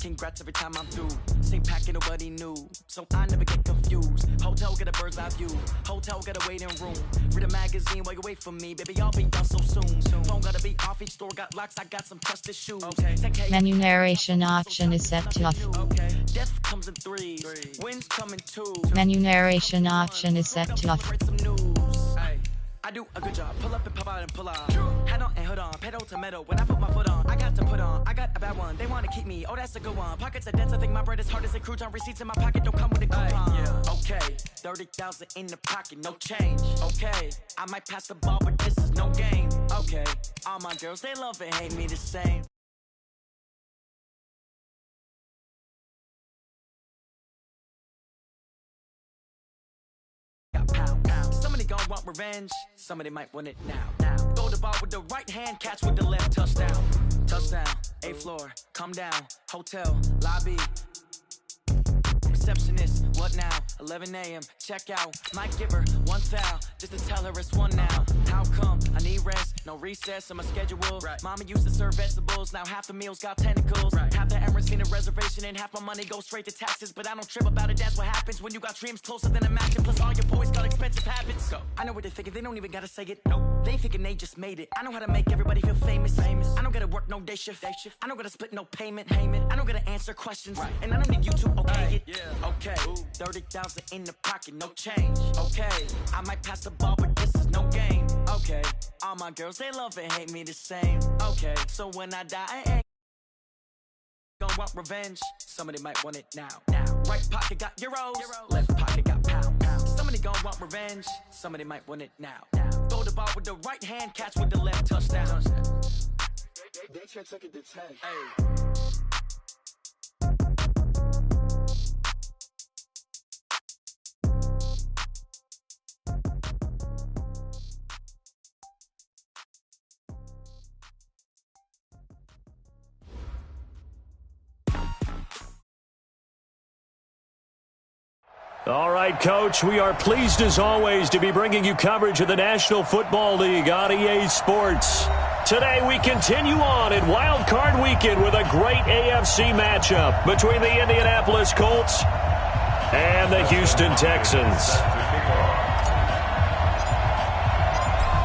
congrats every time I'm through. Same packet, nobody knew, so I never get confused. Hotel got a bird's eye view, hotel got a waiting room. Read a magazine while you wait for me, baby, I'll be done so soon. Phone gotta be off, each store got locks, I got some trusted shoes. Menu narration option is set to off. Death comes in threes, winds come in twos. Menu narration option is set to off. I do a good job, pull up and pop out and pull out. Head on and hood on, pedal to metal. When I put my foot on, I got to put on. I got a bad one, they wanna keep me, oh that's a good one. Pockets are dense, I think my bread is hard as a crouton. Receipts in my pocket don't come with a coupon. Okay, 30,000 in the pocket, no change. Okay, I might pass the ball, but this is no game. Okay, all my girls, they love and hate me the same. Somebody gon' want revenge, somebody might want it now. Throw the ball with the right hand, catch with the left, touchdown. Touchdown, 8th floor, come down, hotel, lobby. Receptionist, what now? 11 a.m., check out. Might give her one foul, just to tell her it's one now. How come? I need rest, no recess on my schedule. Mama used to serve vegetables, now half the meals got tentacles. Half the Emirates need a reservation and half my money goes straight to taxes. But I don't trip about it, that's what happens when you got dreams closer than a mansion. Plus all your boys got expensive habits. Go. I know what they're thinking, they don't even gotta say it. Nope. They thinking they just made it. I know how to make everybody feel famous. I don't gotta work no day shift. I don't gotta split no payment. I don't gotta answer questions. And I don't need you to okay it. Okay, 30,000 in the pocket, no change. Okay, I might pass the ball, but this is no game. Okay, all my girls, they love and hate me the same. Okay, so when I die, I ain't gonna want revenge. Somebody might want it now. Right pocket got euros, left pocket got pounds. Somebody gonna want revenge. Somebody might want it now. Throw the ball with the right hand, catch with the left, touchdown. They check second to 10. Hey. All right, Coach, we are pleased as always to be bringing you coverage of the National Football League on EA Sports. Today we continue on in Wild Card Weekend with a great AFC matchup between the Indianapolis Colts and the Houston Texans.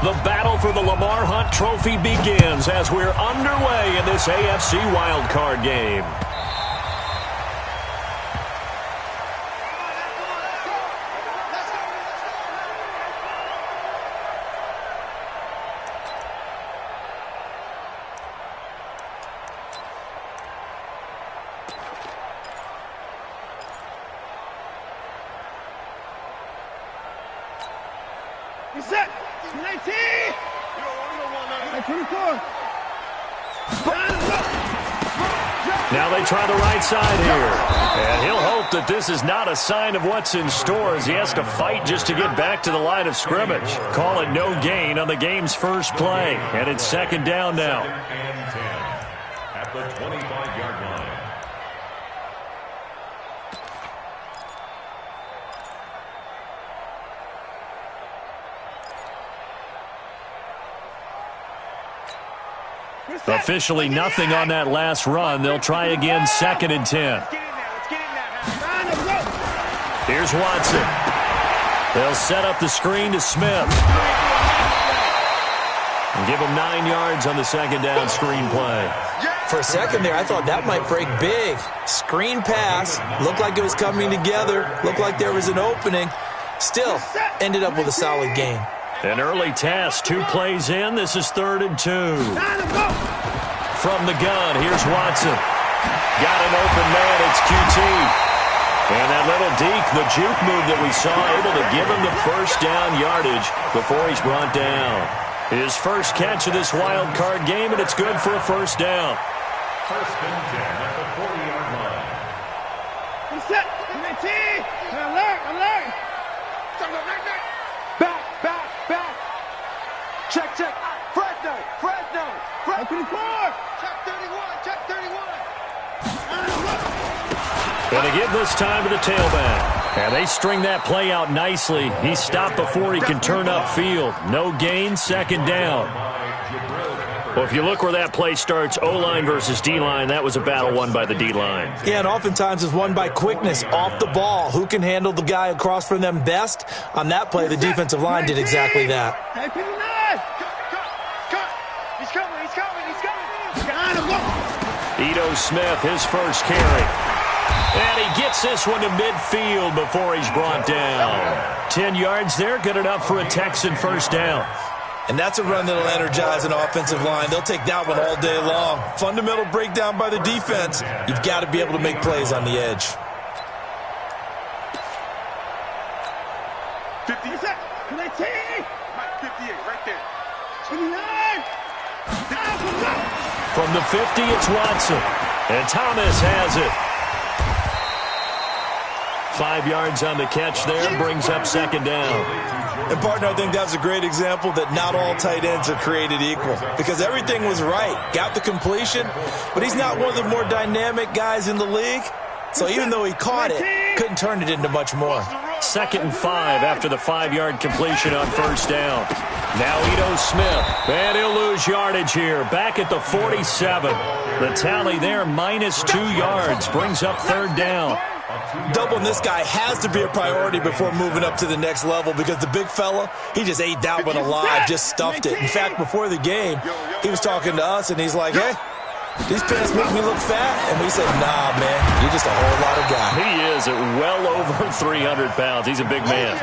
The battle for the Lamar Hunt Trophy begins as we're underway in this AFC Wild Card game. Set. 19. Now they try the right side here. And he'll hope that this is not a sign of what's in store as he has to fight just to get back to the line of scrimmage. Call it no gain on the game's first play. And it's second down now. Second and 10 at the 25-yard line. Officially nothing on that last run. They'll try again, second and 10. Here's Watson. They'll set up the screen to Smith. And give him 9 yards on the second down screen play. For a second there, I thought that might break big. Screen pass. Looked like it was coming together. Looked like there was an opening. Still, ended up with a solid game. An early test, 2 plays in. This is 3rd and 2. From the gun, here's Watson. Got an open man, it's QT. And that little deke, the juke move that we saw, able to give him the first down yardage before he's brought down. His first catch of this wild card game, and it's good for a first down. First and 10 at the 40-yard line. Set. 19. Alert. Back. Check. Fresno. Check 31. Going to give this time to the tailback. And they string that play out nicely. He stopped before he can turn upfield. No gain, second down. Well, if you look where that play starts, O-line versus D-line, that was a battle won by the D-line. Yeah, and oftentimes it's won by quickness off the ball. Who can handle the guy across from them best? On that play, the defensive line did exactly that. Hey, pick him up. Cut. He's coming. Got him. Ito Smith, his first carry. And he gets this one to midfield before he's brought down. 10 yards there, good enough for a Texan first down. And that's a run that'll energize an offensive line. They'll take that one all day long. Fundamental breakdown by the defense. You've got to be able to make plays on the edge. 50. 19. 58, right there. 29. From the 50, it's Watson. And Thomas has it. 5 yards on the catch there, brings up second down. And, partner, I think that's a great example that not all tight ends are created equal because everything was right. Got the completion, but he's not one of the more dynamic guys in the league. So even though he caught it, couldn't turn it into much more. 2nd and 5 after the 5-yard completion on first down. Now Ito Smith, and he'll lose yardage here. Back at the 47. The tally there, -2 yards, brings up third down. Doubling this guy has to be a priority before moving up to the next level because the big fella, he just ate that one alive, just stuffed it. In fact, before the game, he was talking to us, and he's like, hey, these pants make me look fat. And we said, nah, man, you're just a whole lot of guy. He is at well over 300 pounds. He's a big man.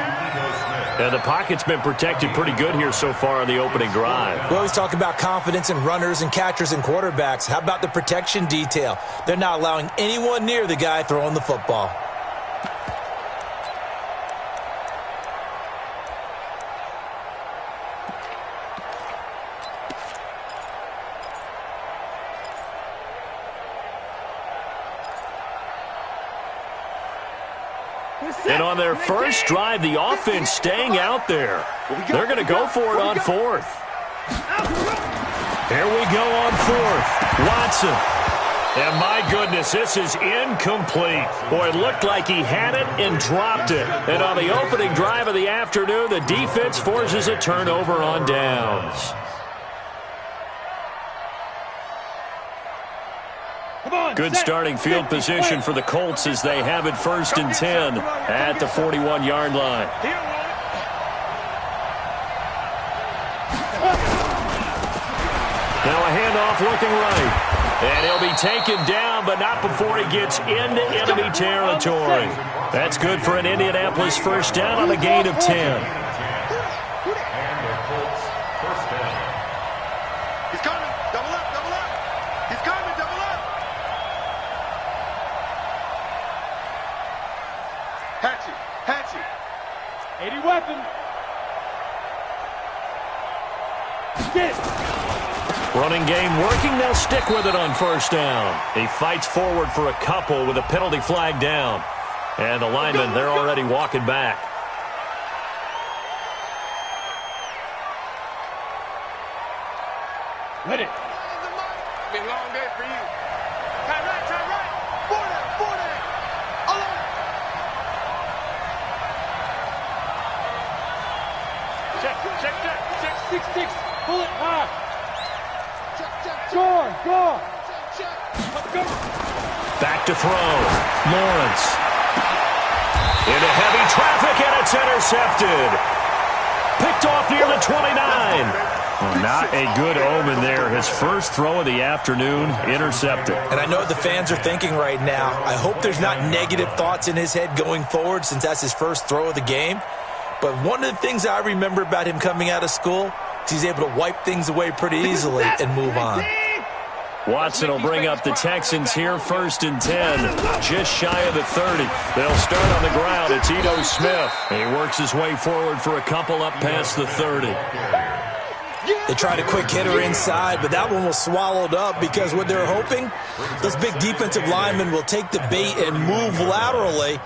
And the pocket's been protected pretty good here so far on the opening drive. We always talk about confidence in runners and catchers and quarterbacks. How about the protection detail? They're not allowing anyone near the guy throwing the football. And on their first drive, the offense staying out there. They're going to go for it on 4th. Here we go on 4th. Watson. And my goodness, this is incomplete. Boy, it looked like he had it and dropped it. And on the opening drive of the afternoon, the defense forces a turnover on downs. Good starting field position for the Colts as they have it 1st and 10 at the 41-yard line. Now a handoff looking right. And he'll be taken down, but not before he gets into enemy territory. That's good for an Indianapolis first down on a gain of 10. He's coming. Double up. He's coming. Double up. Hatchet. 80 weapon. Get it. Running game working. They'll stick with it on first down. He fights forward for a couple with a penalty flag down. And the linemen, they're already walking back. Let it. Been a long day for you. Tie right. 40. Alone. Check. 6. Pull it high. Go. Back to throw. Lawrence. Into heavy traffic, and it's intercepted. Picked off near the 29. Well, not a good omen there. His first throw of the afternoon, intercepted. And I know what the fans are thinking right now. I hope there's not negative thoughts in his head going forward since that's his first throw of the game. But one of the things I remember about him coming out of school is he's able to wipe things away pretty easily and move on. Watson will bring up the Texans here 1st and 10, just shy of the 30. They'll start on the ground. It's Ito Smith. He works his way forward for a couple up past the 30. They tried a quick hitter inside, but that one was swallowed up because what they're hoping, those big defensive linemen will take the bait and move laterally.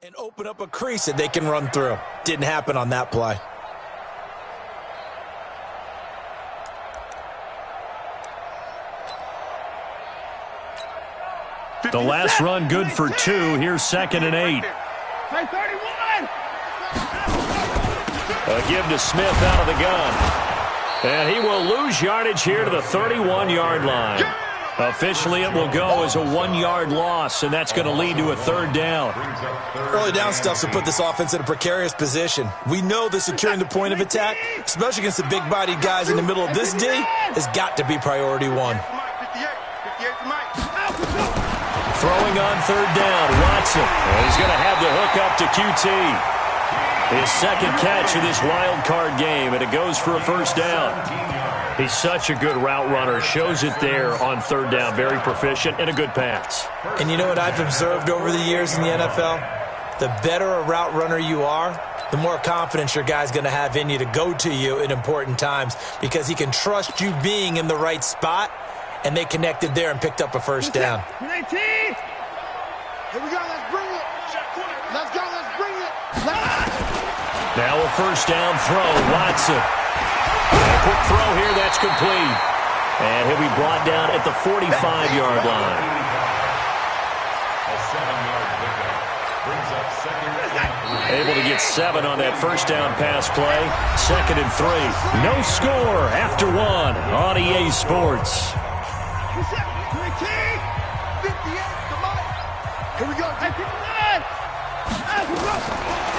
And open up a crease that they can run through. Didn't happen on that play. The last run good for 2. Here's 2nd and 8. A give to Smith out of the gun. And he will lose yardage here to the 31-yard line. Officially, it will go as a 1-yard loss, and that's going to lead to a 3rd down. Early down stuff to put this offense in a precarious position. We know that securing the point of attack, especially against the big-bodied guys in the middle of this D, has got to be priority 1. Throwing on 3rd down, Watson. And he's going to have the hook up to QT. His 2nd catch of this wild card game, and it goes for a 1st down. He's such a good route runner. Shows it there on 3rd down. Very proficient and a good pass. And you know what I've observed over the years in the NFL? The better a route runner you are, the more confidence your guy's going to have in you to go to you in important times because he can trust you being in the right spot, and they connected there and picked up a 1st down. Here we go, let's bring it. Let's go, let's bring it. Now a 1st down throw, Watson. And a quick throw here, that's complete. And he'll be brought down at the 45-yard line. A 7-yard pickup brings up 2nd and 3. Able to get 7 on that 1st down pass play. 2nd and 3. No score after 1 on EA Sports. Here we go.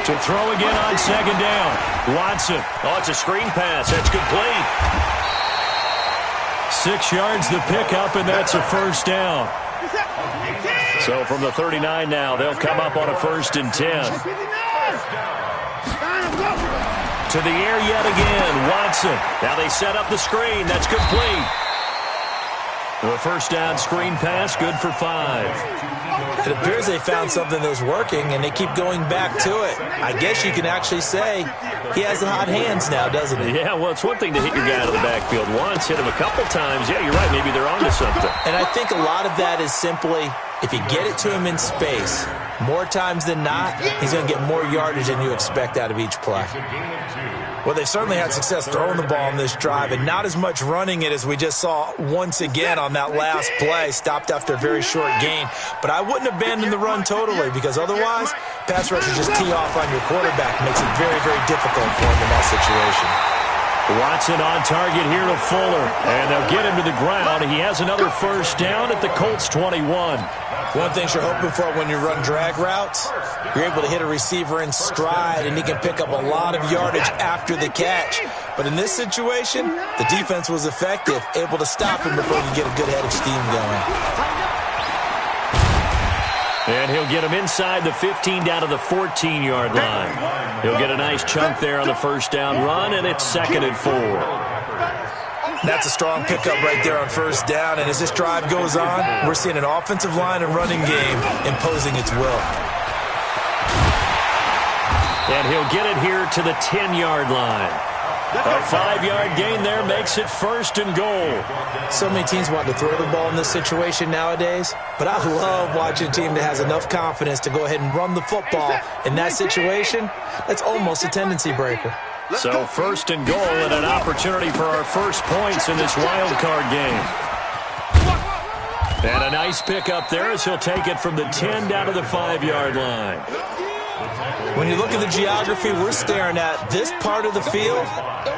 To throw again on 2nd down. Watson. Oh, it's a screen pass. That's complete. 6 yards the pickup, and that's a 1st down. So from the 39 now, they'll come up on a 1st and 10. To the air yet again, Watson. Now they set up the screen. That's complete. The 1st down screen pass, good for 5. It appears they found something that's working, and they keep going back to it. I guess you can actually say he has the hot hands now, doesn't he? Yeah, well, it's one thing to hit your guy out of the backfield once, hit him a couple times. Yeah, you're right. Maybe they're onto something. And I think a lot of that is simply if you get it to him in space, more times than not, he's going to get more yardage than you expect out of each play. Well, they certainly had success throwing the ball on this drive and not as much running it as we just saw once again on that last play, stopped after a very short gain. But I wouldn't abandon the run totally because otherwise, pass rushers just tee off on your quarterback. Makes it very, very difficult for him in that situation. Watson on target here to Fuller, and they'll get him to the ground. He has another 1st down at the Colts 21. One thing you're hoping for when you run drag routes, you're able to hit a receiver in stride, and he can pick up a lot of yardage after the catch. But in this situation, the defense was effective, able to stop him before he could get a good head of steam going. And he'll get him inside the 15 down to the 14-yard line. He'll get a nice chunk there on the 1st down run, and it's 2nd and 4. That's a strong pickup right there on 1st down, and as this drive goes on, we're seeing an offensive line and running game imposing its will. And he'll get it here to the 10-yard line. A 5-yard gain there makes it 1st and goal. So many teams want to throw the ball in this situation nowadays, but I love watching a team that has enough confidence to go ahead and run the football. In that situation, that's almost a tendency breaker. So 1st and goal and an opportunity for our first points in this wild card game. And a nice pickup there as he'll take it from the 10 down to the 5-yard line. When you look at the geography we're staring at, this part of the field,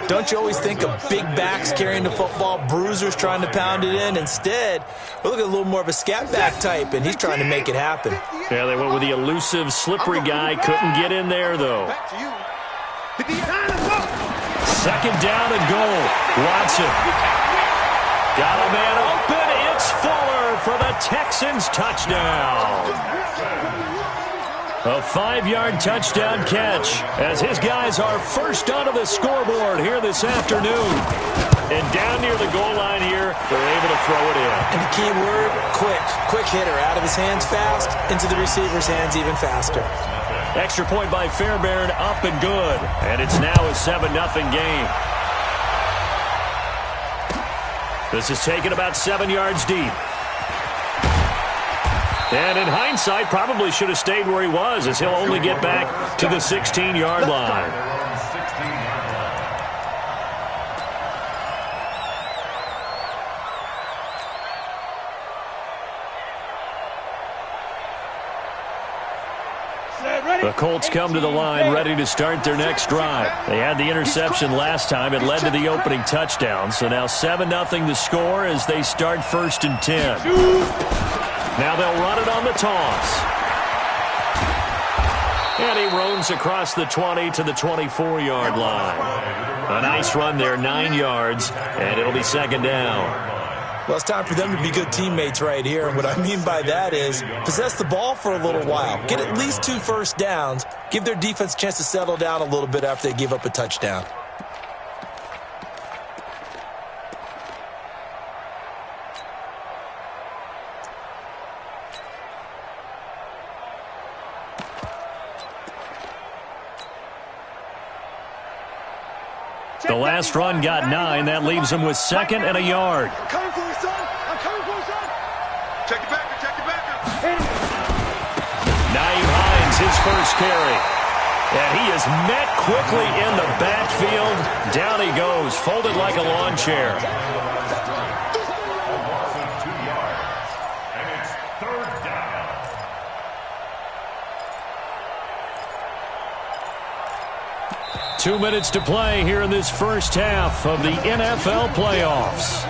don't you always think of big backs carrying the football, bruisers trying to pound it in? Instead, we're looking at a little more of a scat back type, and he's trying to make it happen. Yeah, they went with the elusive, slippery guy. Couldn't get in there, though. 2nd down and goal. Watson. Got a man open. It's Fuller for the Texans touchdown. A 5-yard touchdown catch as his guys are first onto the scoreboard here this afternoon. And down near the goal line here, they're able to throw it in. And the key word, quick. Quick hitter. Out of his hands fast, into the receiver's hands even faster. Extra point by Fairbairn, up and good. And it's now a 7-0 game. This is taken about 7 yards deep. And in hindsight, probably should have stayed where he was, as he'll only get back to the 16-yard line. The Colts come to the line ready to start their next drive. They had the interception last time. It led to the opening touchdown. So now 7-0 the score as they start 1st and 10. Now they'll run it on the toss. And he roams across the 20 to the 24-yard line. A nice run there, 9 yards, and it'll be 2nd down. Well, it's time for them to be good teammates right here. And what I mean by that is possess the ball for a little while. Get at least 2 first downs. Give their defense a chance to settle down a little bit after they give up a touchdown. The last run got 9. That leaves him with 2nd and a yard. I'm coming for you, son. I'm coming for you, son. Check it back. Check it back. Naeem Hines, his first carry. And he is met quickly in the backfield. Down he goes, folded like a lawn chair. And it's 3rd down. Two minutes to play here in this first half of the NFL playoffs.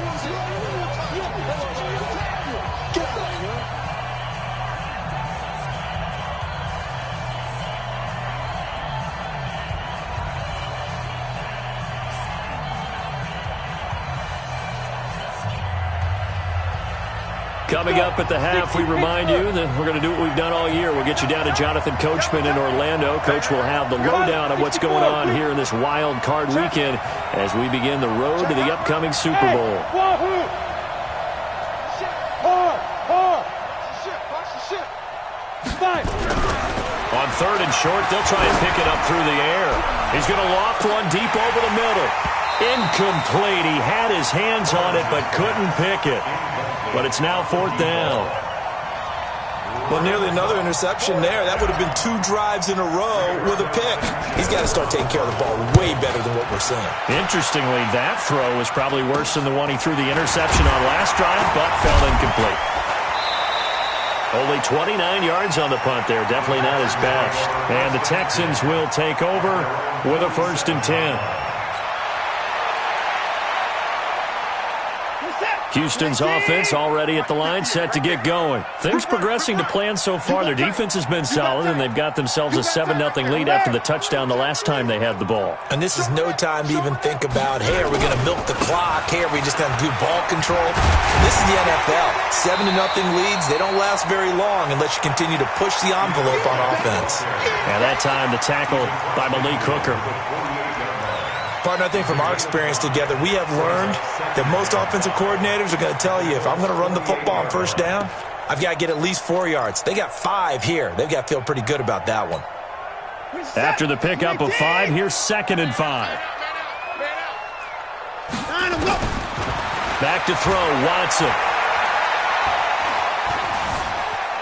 Coming up at the half, we remind you that we're going to do what we've done all year. We'll get you down to Jonathan Coachman in Orlando. Coach will have the lowdown of what's going on here in this wild card weekend as we begin the road to the upcoming Super Bowl. On 3rd and short, they'll try and pick it up through the air. He's going to loft one deep over the middle. Incomplete. He had his hands on it but couldn't pick it. But it's now 4th down. Well, nearly another interception there. That would have been 2 drives in a row with a pick. He's got to start taking care of the ball way better than what we're seeing. Interestingly, that throw was probably worse than the one he threw the interception on last drive, but fell incomplete. Only 29 yards on the punt there. Definitely not his best. And the Texans will take over with a 1st and 10. Houston's offense already at the line, set to get going. Things progressing to plan so far. Their defense has been solid, and they've got themselves a 7-0 lead after the touchdown the last time they had the ball. And this is no time to even think about, hey, are we going to milk the clock? Hey, are we just going to do ball control? This is the NFL. 7-0 leads, they don't last very long unless you continue to push the envelope on offense. And that time, the tackle by Malik Hooker. Partner, I think from our experience together, we have learned that most offensive coordinators are going to tell you, if I'm going to run the football on 1st down, I've got to get at least 4 yards. They got 5 here. They've got to feel pretty good about that one. After the pickup of 5, here's 2nd and 5. Back to throw, Watson.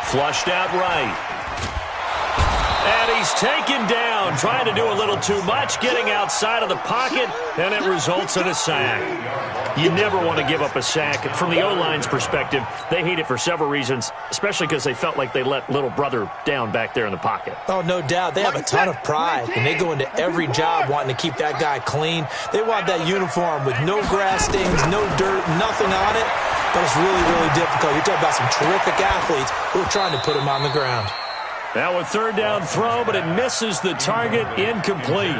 Flushed out right. And he's taken down, trying to do a little too much, getting outside of the pocket, and it results in a sack. You never want to give up a sack. From the O-line's perspective, they hate it for several reasons, especially because they felt like they let little brother down back there in the pocket. Oh, no doubt. They have a ton of pride, and they go into every job wanting to keep that guy clean. They want that uniform with no grass stains, no dirt, nothing on it, but it's really, really difficult. You're talking about some terrific athletes who are trying to put him on the ground. Now a 3rd down throw, but it misses the target, incomplete.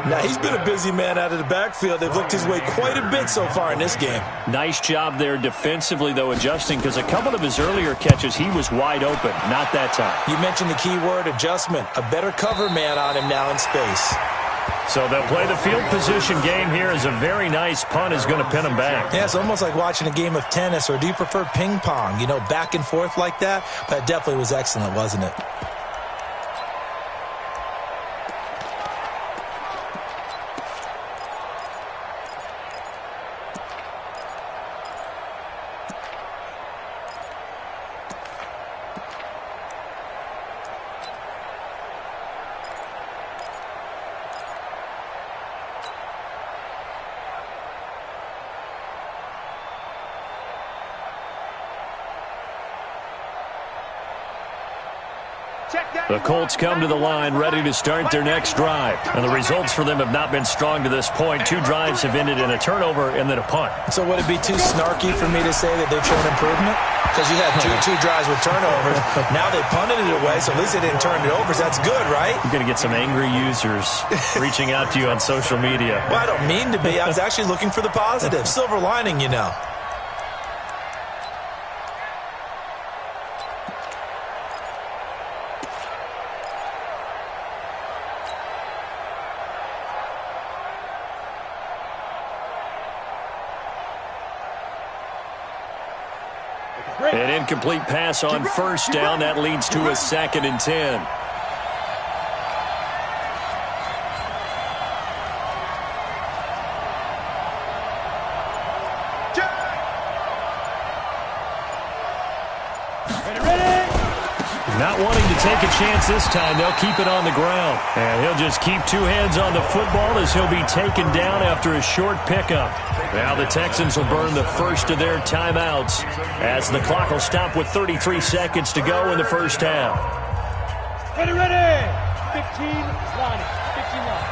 Now, he's been a busy man out of the backfield. They've looked his way quite a bit so far in this game. Nice job there defensively, though, adjusting, because a couple of his earlier catches, he was wide open. Not that time. You mentioned the key word, adjustment. A better cover man on him now in space. So they'll play the field position game here as a very nice punt is going to pin them back. Yeah, it's almost like watching a game of tennis, or do you prefer ping pong? You know, back and forth like that? But it definitely was excellent, wasn't it? The Colts come to the line ready to start their next drive. And the results for them have not been strong to this point. 2 drives have ended in a turnover and then a punt. So would it be too snarky for me to say that they've shown improvement? Because you had two drives with turnovers. Now they punted it away, so at least they didn't turn it over. So that's good, right? You're going to get some angry users reaching out to you on social media. Well, I don't mean to be. I was actually looking for the positive. Silver lining, you know. An incomplete pass on first down. That leads to a 2nd and 10. Not wanting to take a chance this time, they'll keep it on the ground. And he'll just keep 2 hands on the football as he'll be taken down after a short pickup. Now the Texans will burn the first of their timeouts as the clock will stop with 33 seconds to go in the first half. Ready, ready! 15 line. 15 line.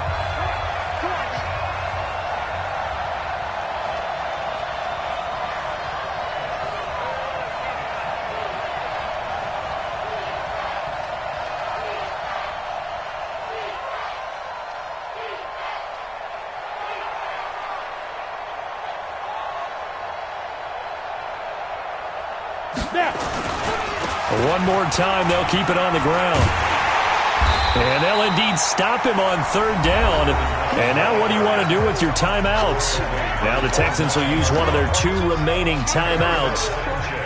One more time, they'll keep it on the ground. And they'll indeed stop him on 3rd down. And now what do you want to do with your timeouts? Now the Texans will use one of their 2 remaining timeouts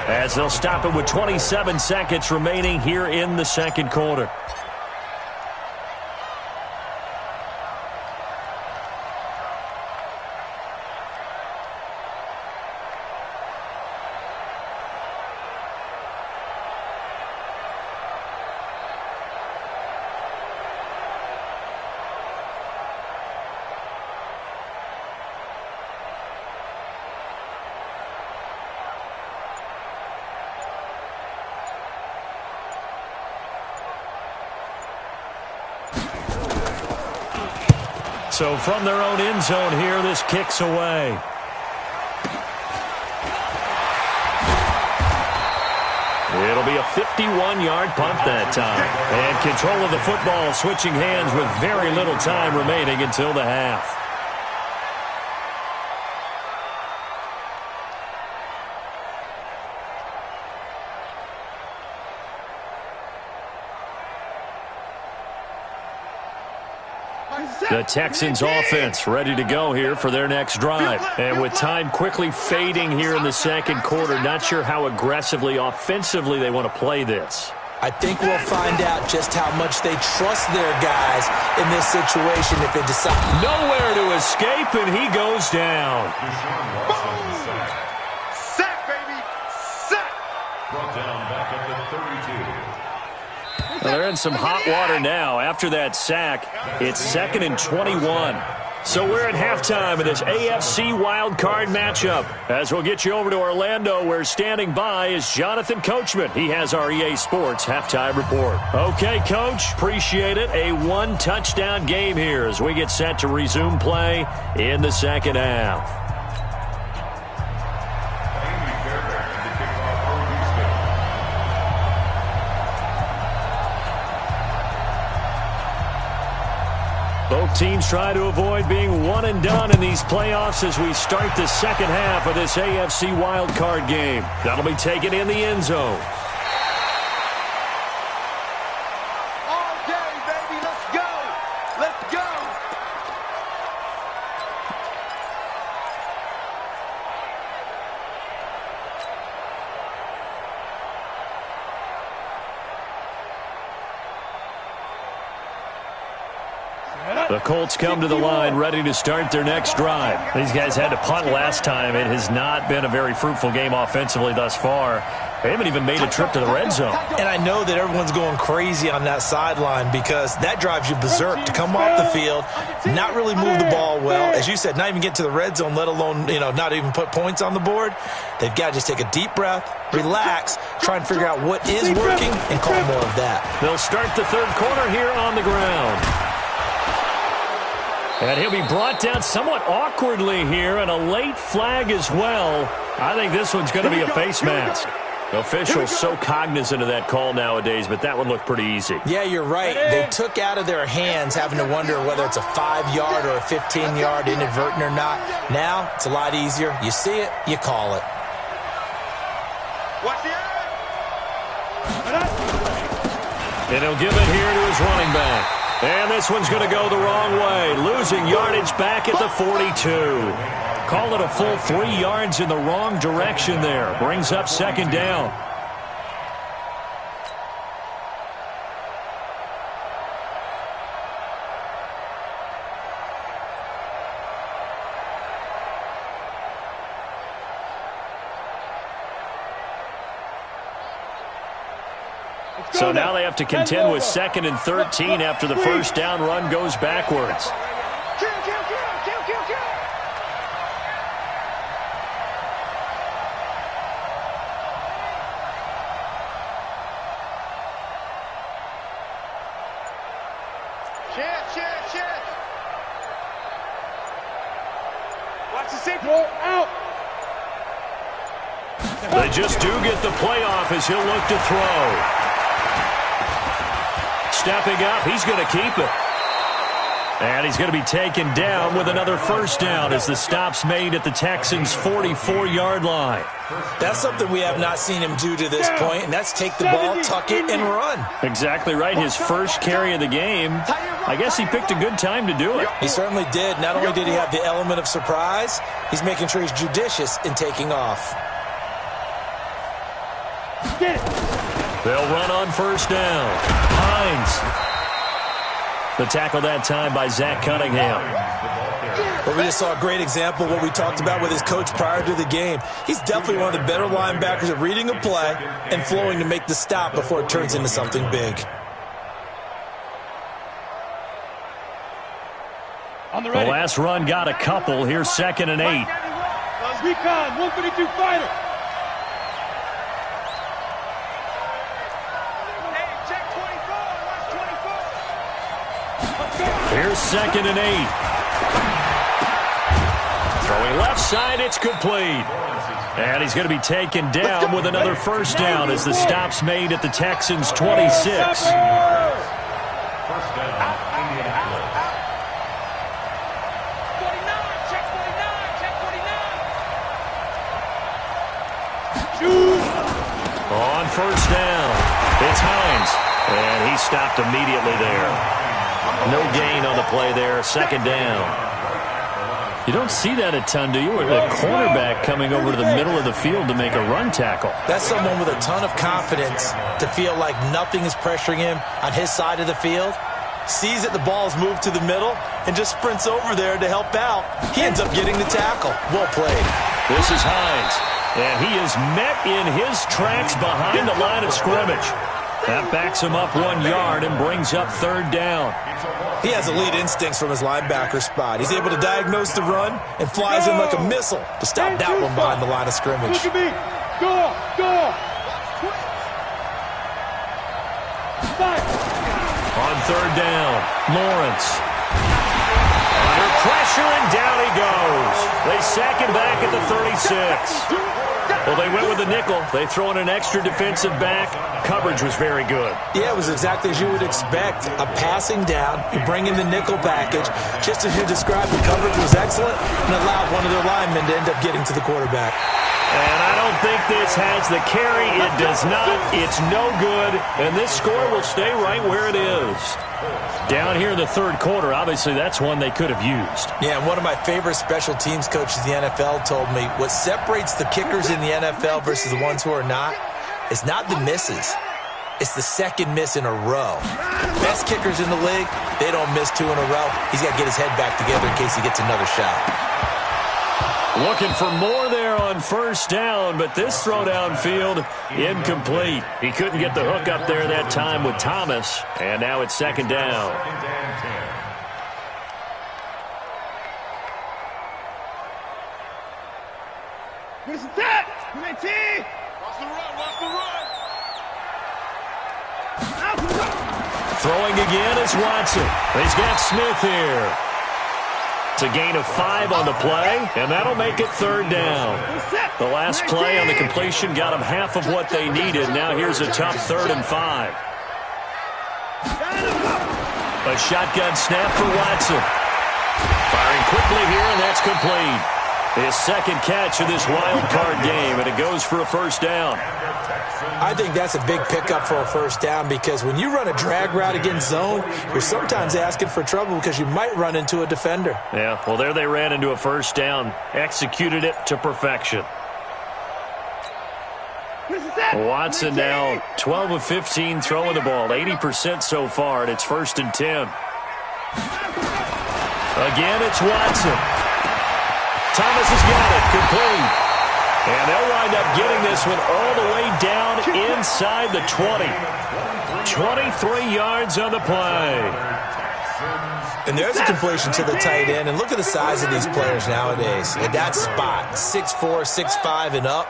as they'll stop it with 27 seconds remaining here in the second quarter. So from their own end zone here, this kicks away. It'll be a 51-yard punt that time. And control of the football switching hands with very little time remaining until the half. The Texans offense ready to go here for their next drive. And with time quickly fading here in the second quarter, not sure how aggressively, offensively they want to play this. I think we'll find out just how much they trust their guys in this situation if they decide. Nowhere to escape, and he goes down. Sack, baby! Sack! Brought down back at the 32. Well, they're in some hot water now. After that sack, it's 2nd and 21. So we're at halftime of this AFC wildcard matchup. As we'll get you over to Orlando, where standing by is Jonathan Coachman. He has our EA Sports halftime report. Okay, Coach, appreciate it. A 1-touchdown game here as we get set to resume play in the second half. Both teams try to avoid being one and done in these playoffs as we start the second half of this AFC wildcard game. That'll be taken in the end zone. All day, baby, let's go! Let's go! The Colts come to the line ready to start their next drive. These guys had to punt last time. It has not been a very fruitful game offensively thus far. They haven't even made a trip to the red zone. And I know that everyone's going crazy on that sideline because that drives you berserk to come off the field, not really move the ball well. As you said, not even get to the red zone, let alone, not even put points on the board. They've got to just take a deep breath, relax, try and figure out what is working, and call more of that. They'll start the third quarter here on the ground. And he'll be brought down somewhat awkwardly here, and a late flag as well. I think this one's going to be a face mask. Officials so cognizant of that call nowadays, but that one looked pretty easy. Yeah, you're right. They took out of their hands having to wonder whether it's a 5-yard or a 15-yard inadvertent or not. Now, it's a lot easier. You see it, you call it. Watch the And he'll give it here to his running back. And this one's going to go the wrong way, losing yardage back at the 42. Call it a full 3 yards in the wrong direction there. Brings up second down. So now they have to contend with 2nd and 13 after the first down run goes backwards. Kill. Shit. Watch the safety. Out. They just do get the playoff as he'll look to throw. Stepping up, he's going to keep it. And he's going to be taken down with another first down as the stop's made at the Texans' 44-yard line. That's something we have not seen him do to this point, and that's take the ball, tuck it, and run. Exactly right. His first carry of the game. I guess he picked a good time to do it. He certainly did. Not only did he have the element of surprise, he's making sure he's judicious in taking off. They'll run on first down. Hines. The tackle that time by Zach Cunningham. But we just saw a great example of what we talked about with his coach prior to the game. He's definitely one of the better linebackers at reading a play and flowing to make the stop before it turns into something big. The last run got a couple. Here's 2nd and 8. Recon, 132 fighter. Here's 2nd and 8. Throwing left side, it's complete. And he's going to be taken down with another first down as the stop's made at the Texans' 26. First down, Indianapolis. On first down, it's Hines. And he stopped immediately there. No gain on the play there, 2nd down. You don't see that a ton, do you? Or the cornerback coming over to the middle of the field to make a run tackle. That's someone with a ton of confidence to feel like nothing is pressuring him on his side of the field. Sees that the ball's moved to the middle and just sprints over there to help out. He ends up getting the tackle. Well played. This is Hines. And he is met in his tracks behind the line of scrimmage. That backs him up 1 yard and brings up 3rd down. He has elite instincts from his linebacker spot. He's able to diagnose the run and flies in like a missile to stop that one behind the line of scrimmage. Look at me. Go. On 3rd down, Lawrence. Under pressure, and down he goes. They sack him back at the 36. Well, they went with the nickel. They throw in an extra defensive back. Coverage was very good. Yeah, it was exactly as you would expect. A passing down, you bring in the nickel package. Just as you described, the coverage was excellent and allowed one of their linemen to end up getting to the quarterback. And I don't think this has the carry. It does not. It's no good. And this score will stay right where it is. Down here in the 3rd quarter, obviously that's one they could have used. Yeah, and one of my favorite special teams coaches in the NFL told me what separates the kickers in the NFL versus the ones who are not is not the misses. It's the 2nd miss in a row. Best kickers in the league, they don't miss 2 in a row. He's got to get his head back together in case he gets another shot. Looking for more there on first down, but this throw downfield incomplete. He couldn't get the hook up there that time with Thomas, and now it's second down. Good attack! Good team! Watch the run, watch the run! Throwing again is Watson. He's got Smith here. It's a gain of 5 on the play, and that'll make it third down. The last play on the completion got them half of what they needed. Now here's a tough 3rd and 5. A shotgun snap for Watson. Firing quickly here, and that's complete. His second catch of this wild card game, and it goes for a first down. I think that's a big pickup for a first down because when you run a drag route against zone, you're sometimes asking for trouble because you might run into a defender. Yeah, well, there they ran into a first down. Executed it to perfection. Watson now 12 of 15 throwing the ball, 80% so far, and it's 1st and 10. Again, it's Watson. Thomas has got it, complete. And they'll wind up getting this one all the way down inside the 20. 23 yards on the play. And there's a completion to the tight end. And look at the size of these players nowadays. At that spot, 6'4", 6'5", and up.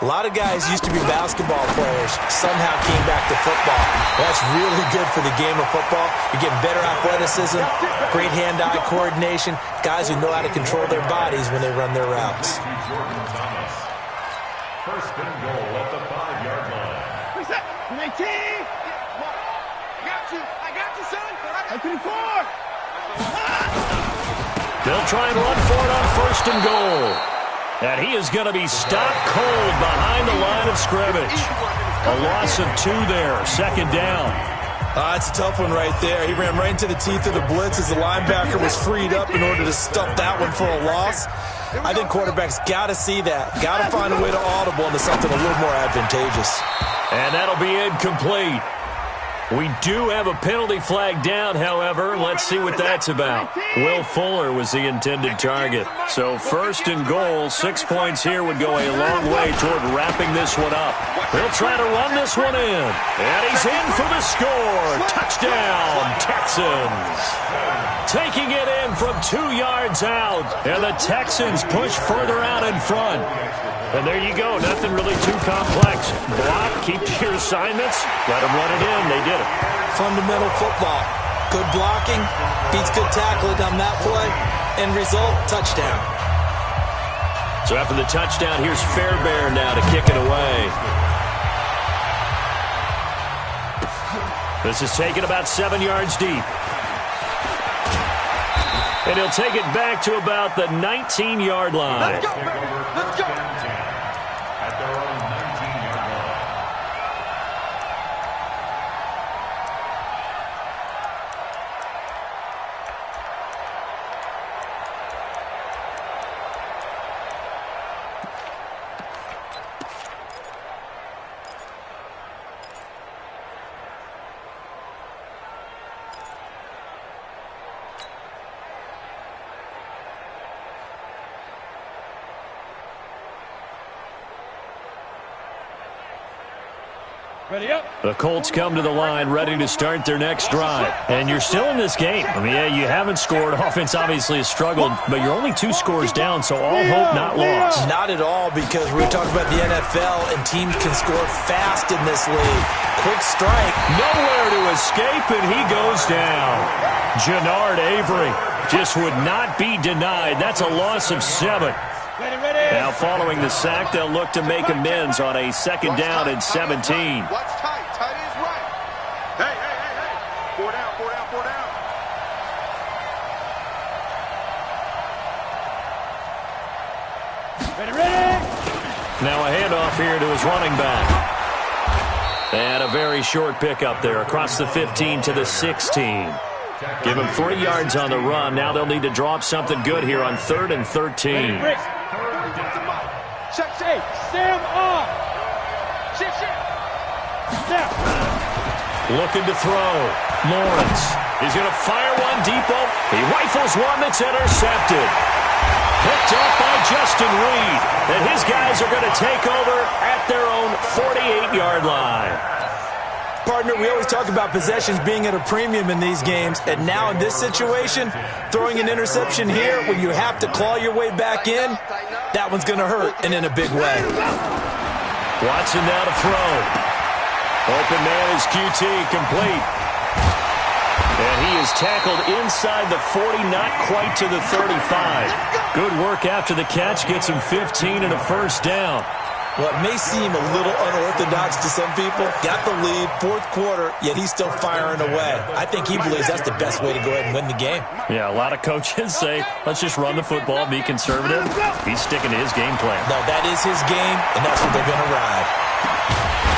A lot of guys used to be basketball players, somehow came back to football. That's really good for the game of football. You're getting better athleticism, great hand-eye coordination, guys who know how to control their bodies when they run their routes. 1st and goal at the 5-yard line. Reset! 19! I got you, son! I'm 24! They'll try and run for it on 1st and goal. And he is going to be stopped cold behind the line of scrimmage. A loss of 2 there, 2nd down. It's a tough one right there. He ran right into the teeth of the blitz as the linebacker was freed up in order to stuff that one for a loss. I think quarterbacks got to see that. Got to find a way to audible into something a little more advantageous. And that'll be incomplete. We do have a penalty flag down, however. Let's see what that's about. Will Fuller was the intended target. So 1st and goal, 6 points here would go a long way toward wrapping this one up. They'll try to run this one in. And he's in for the score. Touchdown, Texans. Taking it in from 2 yards out. And the Texans push further out in front. And there you go. Nothing really too complex. Block, keep to your assignments, let them run it in. They did it. Fundamental football. Good blocking, beats good tackling on that play. End result, touchdown. So after the touchdown, here's Fairbairn now to kick it away. This is taken about 7 yards deep. And he'll take it back to about the 19-yard line. Let's go, baby. Let's go. At their own 19-yard line. Ready up. The Colts come to the line ready to start their next drive. And you're still in this game. I mean, yeah, you haven't scored. Offense obviously has struggled, but you're only 2 scores down, so all hope not lost. Not at all, because we're talking about the NFL, and teams can score fast in this league. Quick strike. Nowhere to escape, and he goes down. Jannard Avery just would not be denied. That's a loss of 7. Ready, ready. Now, following the sack, they'll look to make amends on a 2nd down and 17. Watch tight. Tight is right. Hey. 4 down, 4 down, 4 down. Ready, ready. Now a handoff here to his running back. And a very short pickup there across the 15 to the 16. Give him 3 yards on the run. Now they'll need to draw up something good here on 3rd and 13. Check, Sam off. Shit. Snap. Looking to throw. Lawrence. He's going to fire one deep. He rifles one that's intercepted. picked up by Justin Reed. And his guys are going to take over at their own 48-yard line. Partner, we always talk about possessions being at a premium in these games, and now in this situation, throwing an interception here when you have to claw your way back in, that one's going to hurt, and in a big way. Watson now to throw. Open man is QT, complete. And he is tackled inside the 40, not quite to the 35. Good work after the catch, gets him 15 and a first down. Well, it may seem a little unorthodox to some people. Got the lead, fourth quarter, yet he's still firing away. I think he believes that's the best way to go ahead and win the game. Yeah, a lot of coaches say, let's just run the football, be conservative. He's sticking to his game plan. No, that is his game, and that's what they're going to ride.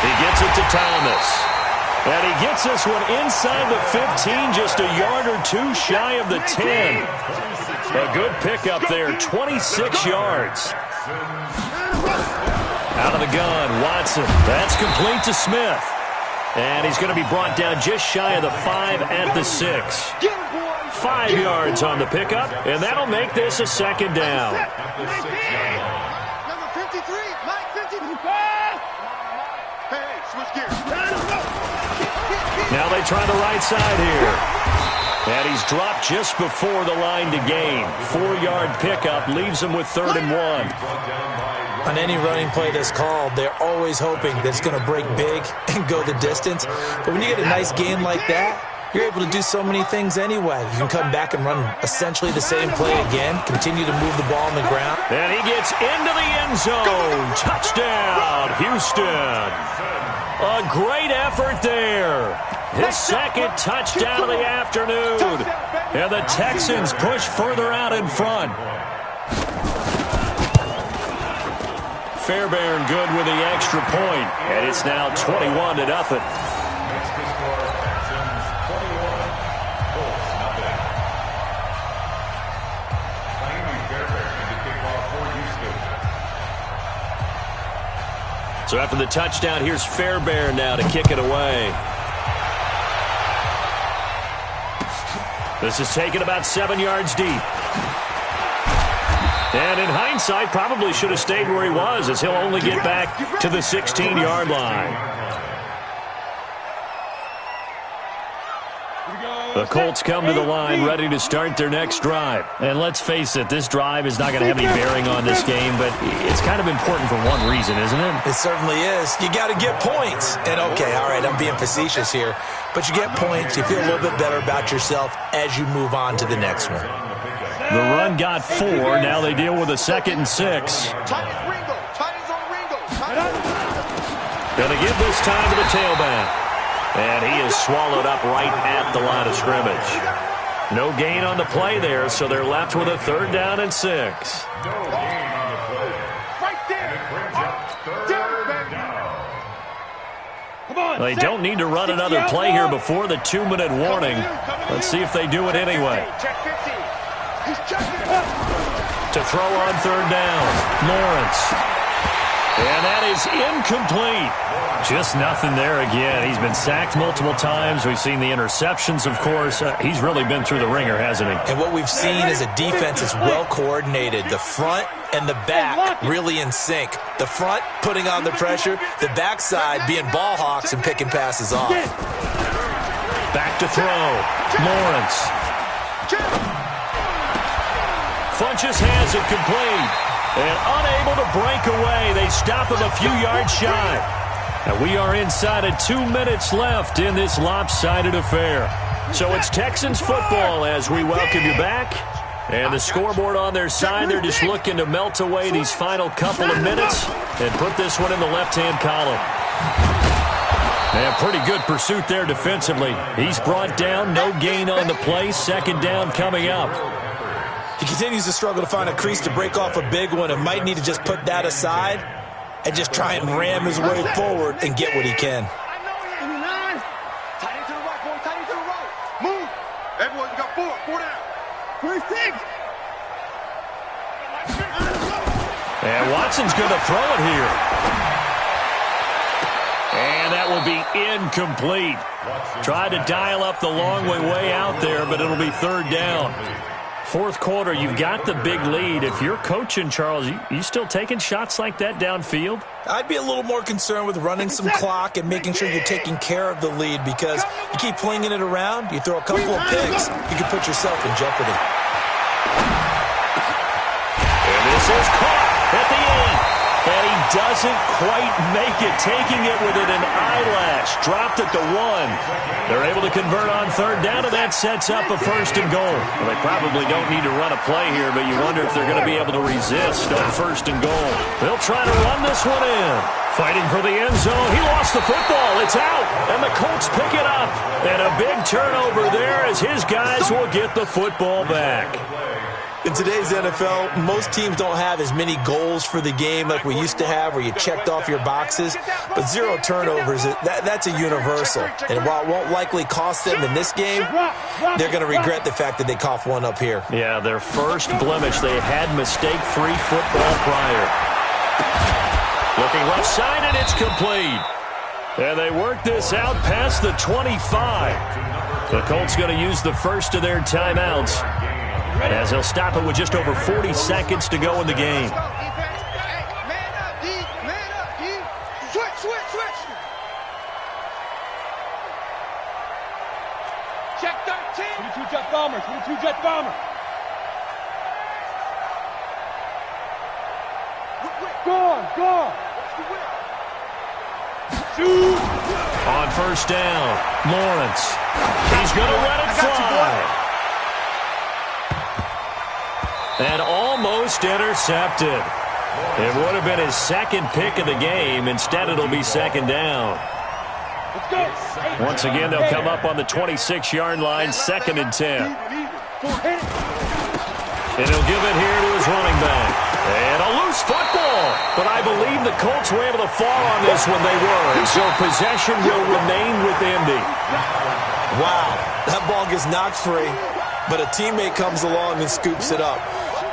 He gets it to Thomas. And he gets this one inside the 15, just a yard or two shy of the 10. A good pickup there, 26 yards. Out of the gun, Watson. That's complete to Smith. And he's going to be brought down just shy of the 5 at the 6. 5 yards on the pickup, and that'll make this a second down. Number 53, Mike 53. Hey, switch gears. Now they try the right side here. And he's dropped just before the line to gain. 4-yard pickup leaves him with 3rd and 1. On any running play that's called, they're always hoping that it's going to break big and go the distance. But when you get a nice game like that, you're able to do so many things anyway. You can come back and run essentially the same play again, continue to move the ball on the ground. And he gets into the end zone. Touchdown, Houston. A great effort there. His second touchdown of the afternoon. And the Texans push further out in front. Fairbairn good with the extra point, and it's now 21-0. So after the touchdown, here's Fairbairn now to kick it away. This is taken about 7 yards deep. And in hindsight, probably should have stayed where he was, as he'll only get back to the 16-yard line. The Colts come to the line ready to start their next drive. And let's face it, this drive is not going to have any bearing on this game, but it's kind of important for one reason, isn't it? It certainly is. You got to get points. And okay, all right, I'm being facetious here, but you get points, you feel a little bit better about yourself as you move on to the next one. The run got 4. Now they deal with a 2nd and 6. Going to give this time to the tailback. And he is swallowed up right at the line of scrimmage. No gain on the play there, so they're left with a 3rd down and 6. They don't need to run another play here before the 2-minute warning. Let's see if they do it anyway. To throw on 3rd down, Lawrence. And that is incomplete. Just nothing there again. He's been sacked multiple times. We've seen the interceptions, of course. He's really been through the ringer, hasn't he? And what we've seen is a defense that's well coordinated. The front and the back really in sync. The front putting on the pressure, the backside being ball hawks and picking passes off. Back to throw. Lawrence. Funches has it complete. And unable to break away, they stop him a few yards shy. And we are inside of 2 minutes left in this lopsided affair. So it's Texans football as we welcome you back. And the scoreboard on their side, they're just looking to melt away these final couple of minutes and put this one in the left-hand column. And pretty good pursuit there defensively. He's brought down, no gain on the play, 2nd down coming up. He continues to struggle to find a crease to break off a big one and might need to just put that aside and just try and ram his way forward and get what he can. Tight into the right, boy. Tight into the right. Move. Everyone, you got 4 down. 26. And Watson's going to throw it here. And that will be incomplete. Tried to dial up the long way out there, but it'll be 3rd down. Fourth quarter, you've got the big lead. If you're coaching, Charles, you still taking shots like that downfield? I'd be a little more concerned with running some clock and making sure you're taking care of the lead, because you keep flinging it around, you throw a couple of picks, you can put yourself in jeopardy. And this is caught at the 8. And he doesn't quite make it, taking it within an eyelash. Dropped at the 1. They're able to convert on third down, and that sets up a first and goal. Well, they probably don't need to run a play here, but you wonder if they're going to be able to resist on first and goal. They'll try to run this one in. Fighting for the end zone. He lost the football. It's out, and the Colts pick it up. And a big turnover there as his guys will get the football back. In today's NFL, most teams don't have as many goals for the game like we used to have, where you checked off your boxes. But 0 turnovers, that's a universal. And while it won't likely cost them in this game, they're going to regret the fact that they coughed one up here. Yeah, their first blemish. They had mistake-free football prior. Looking left side, and it's complete. And they work this out past the 25. The Colts going to use the first of their timeouts, as they'll stop it with just over 40 seconds to go in the game. Man up, D. Man up, D. Switch. Check 13. 22 jet bomber. 22 jet bomber. Go. Shoot. On first down, Lawrence. He's going to let it fly. And almost intercepted. It would have been his second pick of the game. Instead, it'll be second down. Let's go. Once again, they'll come up on the 26-yard line, 2nd and 10. And he'll give it here to his running back. And a loose football. But I believe the Colts were able to fall on this when they were. And so possession will remain with Indy. Wow, that ball gets knocked free, but a teammate comes along and scoops it up.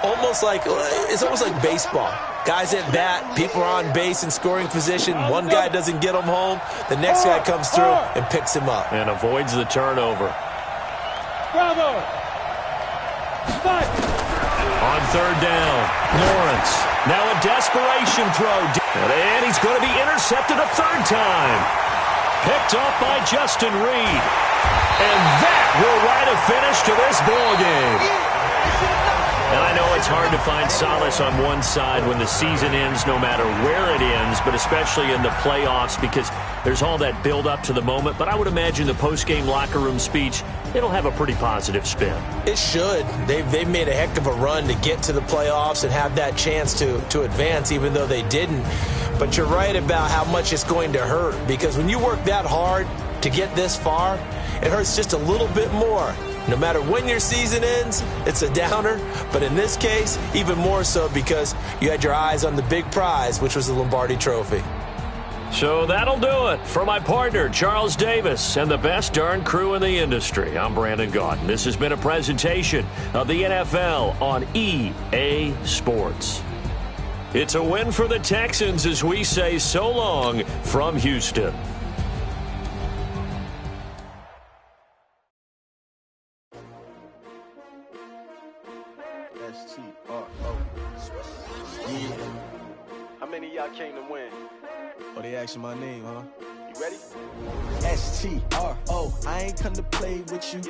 It's almost like baseball. Guys at bat, people are on base in scoring position. One guy doesn't get him home. The next guy comes through and picks him up. And avoids the turnover. Bravo. Fight. On third down, Lawrence. Now a desperation throw. And he's going to be intercepted a third time. Picked up by Justin Reed. And that will write a finish to this ball game. And I know it's hard to find solace on one side when the season ends, no matter where it ends, but especially in the playoffs, because there's all that build-up to the moment. But I would imagine the post-game locker room speech, it'll have a pretty positive spin. It should. They've made a heck of a run to get to the playoffs and have that chance to advance, even though they didn't. But you're right about how much it's going to hurt, because when you work that hard to get this far, it hurts just a little bit more. No matter when your season ends, it's a downer. But in this case, even more so, because you had your eyes on the big prize, which was the Lombardi Trophy. So that'll do it. For my partner, Charles Davis, and the best darn crew in the industry, I'm Brandon Gaudin. This has been a presentation of the NFL on EA Sports. It's a win for the Texans as we say so long from Houston. How many of y'all came to win? Oh, they asking my name, huh? You ready? S-T-R-O, I ain't come to play with you.